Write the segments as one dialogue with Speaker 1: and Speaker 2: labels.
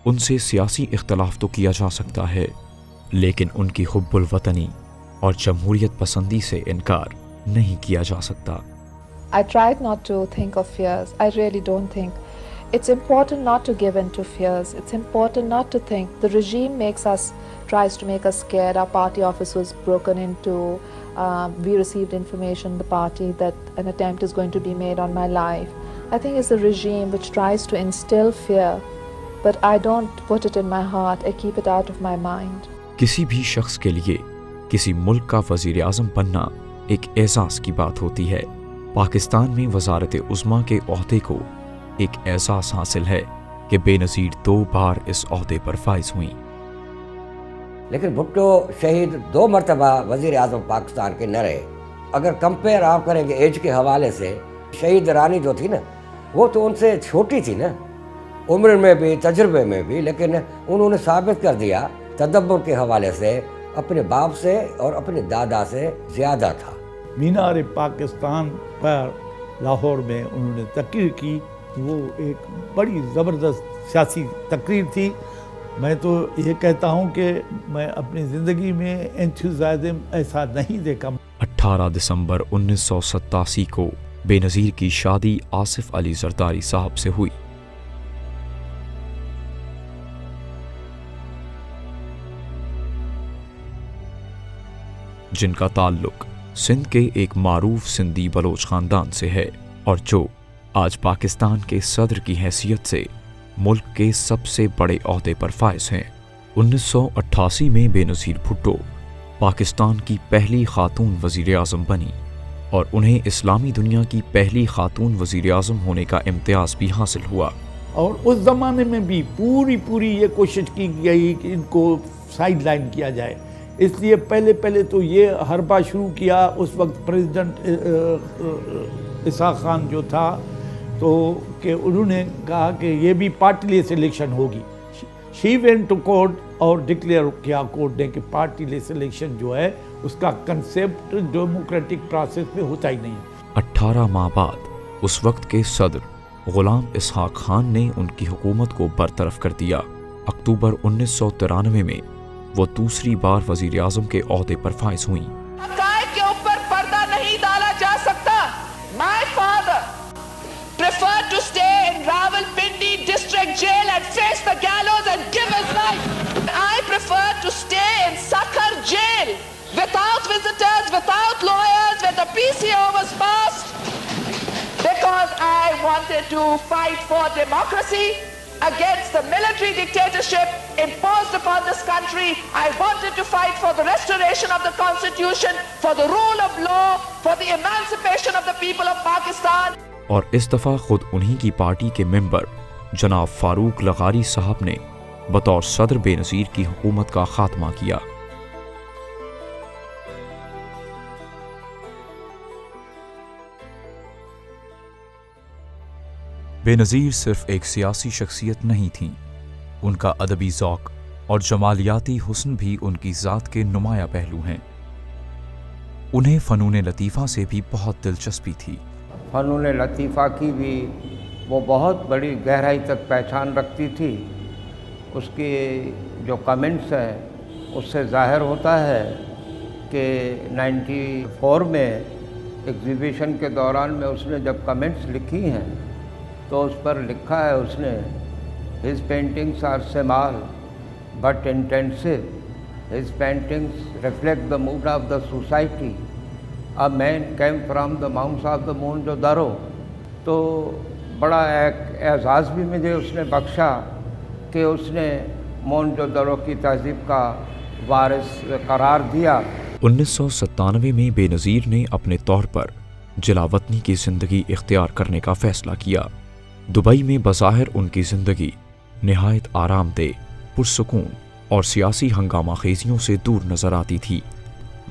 Speaker 1: ان سے سیاسی اختلاف تو کیا جا سکتا ہے، لیکن ان کی حب الوطنی اور جمہوریت پسندی سے انکار نہیں کیا جا سکتا۔
Speaker 2: I tried not to think of fears. I really don't think. It's important not to give in to fears. It's important not to think. The regime tries to make us scared. Our party office was broken into. We received information in the party that an attempt is going to be made on my life. I think it's the regime which tries to instill fear, but I don't put it in my heart. I keep it out of my mind.
Speaker 1: کسی بھی شخص کے لیے کسی ملک کا وزیر اعظم بننا ایک اعزاز کی بات ہوتی ہے۔ پاکستان میں وزارت عظمیٰ کے عہدے کو ایک اعزاز حاصل ہے کہ بے نظیر 2 بار اس عہدے پر فائز ہوئیں۔
Speaker 3: لیکن بھٹو شہید 2 مرتبہ وزیر اعظم پاکستان کے نہ رہے۔ اگر کمپیئر آپ کریں گے ایج کے حوالے سے، شہید رانی جو تھی نا، وہ تو ان سے چھوٹی تھی نا، عمر میں بھی تجربے میں بھی، لیکن انہوں نے ثابت کر دیا تدبر کے حوالے سے اپنے باپ سے اور اپنے دادا سے زیادہ تھا۔
Speaker 4: مینار پاکستان پر لاہور میں انہوں نے تقریر کی، وہ ایک بڑی زبردست سیاسی تقریر تھی۔ میں تو یہ کہتا ہوں کہ میں اپنی زندگی میں انتھوزیازم ایسا نہیں دیکھا۔
Speaker 1: 18 دسمبر 1987 کو بے نظیر کی شادی آصف علی زرداری صاحب سے ہوئی۔ جن کا تعلق سندھ کے ایک معروف سندھی بلوچ خاندان سے ہے اور جو آج پاکستان کے صدر کی حیثیت سے ملک کے سب سے بڑے عہدے پر فائز ہیں۔ 1988 میں بے نظیر بھٹو پاکستان کی پہلی خاتون وزیر اعظم بنی اور انہیں اسلامی دنیا کی پہلی خاتون وزیر اعظم ہونے کا امتیاز بھی حاصل ہوا۔
Speaker 4: اور اس زمانے میں بھی پوری یہ کوشش کی گئی کہ ان کو سائیڈ لائن کیا جائے، اس لیے پہلے تو یہ حربہ شروع کیا۔ اس وقت پریزیڈنٹ اسحاق خان جو تھا تو کہ انہوں نے کہا کہ یہ بھی پارٹی لیس الیکشن ہوگی۔ شی وینٹ ٹو کورٹ اور ڈکلیئر کیا کورٹ نے کہ پارٹی لیس الیکشن جو ہے اس کا کنسیپٹ ڈیموکریٹک پروسیس میں ہوتا ہی نہیں۔
Speaker 1: 18 ماہ بعد اس وقت کے صدر غلام اسحاق خان نے ان کی حکومت کو برطرف کر دیا۔ اکتوبر 1993 میں وہ دوسری بار وزیر اعظم کے عہدے پر فائز ہوئیں۔
Speaker 5: حقائق کے اوپر پردہ نہیں ڈالا جا سکتا۔ My father preferred to stay in Rawalpindi district jail and face the gallows and give his life. I preferred to stay in Sakhar jail without visitors, without lawyers, when the PCO was passed, because I wanted to fight for democracy against the military dictatorship imposed upon this country. I wanted to fight for the restoration of the constitution, for the rule of law, for the emancipation of the people of Pakistan.
Speaker 1: اور اس دفعہ خود انہی کی party کے ممبر جناب فاروق لغاری صاحب نے بطور صدر بے نظیر کی حکومت کا خاتمہ کیا۔ بے نظیر صرف ایک سیاسی شخصیت نہیں تھیں، ان کا ادبی ذوق اور جمالیاتی حسن بھی ان کی ذات کے نمایاں پہلو ہیں۔ انہیں فنون لطیفہ سے بھی بہت دلچسپی تھی۔
Speaker 6: فنون لطیفہ کی بھی وہ بہت بڑی گہرائی تک پہچان رکھتی تھی۔ اس کے جو کمنٹس ہیں اس سے ظاہر ہوتا ہے کہ 94 میں ایگزیبیشن کے دوران میں اس نے جب کمنٹس لکھی ہیں تو اس پر لکھا ہے اس نے His paintings are small but intensive. His paintings reflect the mood of the society. A man came from the mountains of the Mohenjo-daro. تو بڑا ایک اعزاز بھی مجھے اس نے بخشا کہ اس نے موہنجو-دڑو کی تہذیب کا وارث قرار دیا۔
Speaker 1: 1997 میں بے نظیر نے اپنے طور پر جلاوطنی کی زندگی اختیار کرنے کا فیصلہ کیا۔ دبئی میں بظاہر ان کی زندگی نہایت آرام دہ، پرسکون اور سیاسی ہنگامہ خیزیوں سے دور نظر آتی تھی،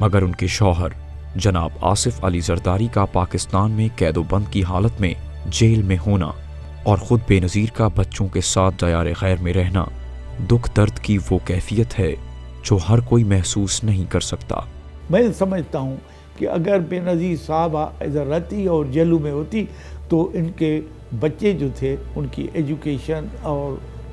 Speaker 1: مگر ان کے شوہر جناب آصف علی زرداری کا پاکستان میں قید و بند کی حالت میں جیل میں ہونا اور خود بے نظیر کا بچوں کے ساتھ دیار غیر میں رہنا دکھ درد کی وہ کیفیت ہے جو ہر کوئی محسوس نہیں کر سکتا۔
Speaker 4: میں سمجھتا ہوں کہ اگر بے نظیر صاحبہ ادھر رہتی اور جیلوں میں ہوتی تو ان کے بچے جو تھے ان کی ایجوکیشن اور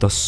Speaker 1: 10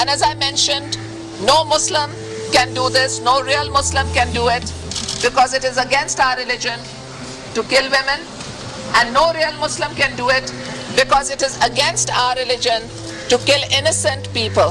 Speaker 5: And as I mentioned, no Muslim can do this, no real Muslim can do it, because it is against our religion to kill women, and no real Muslim can do it because it is against our religion to kill innocent people.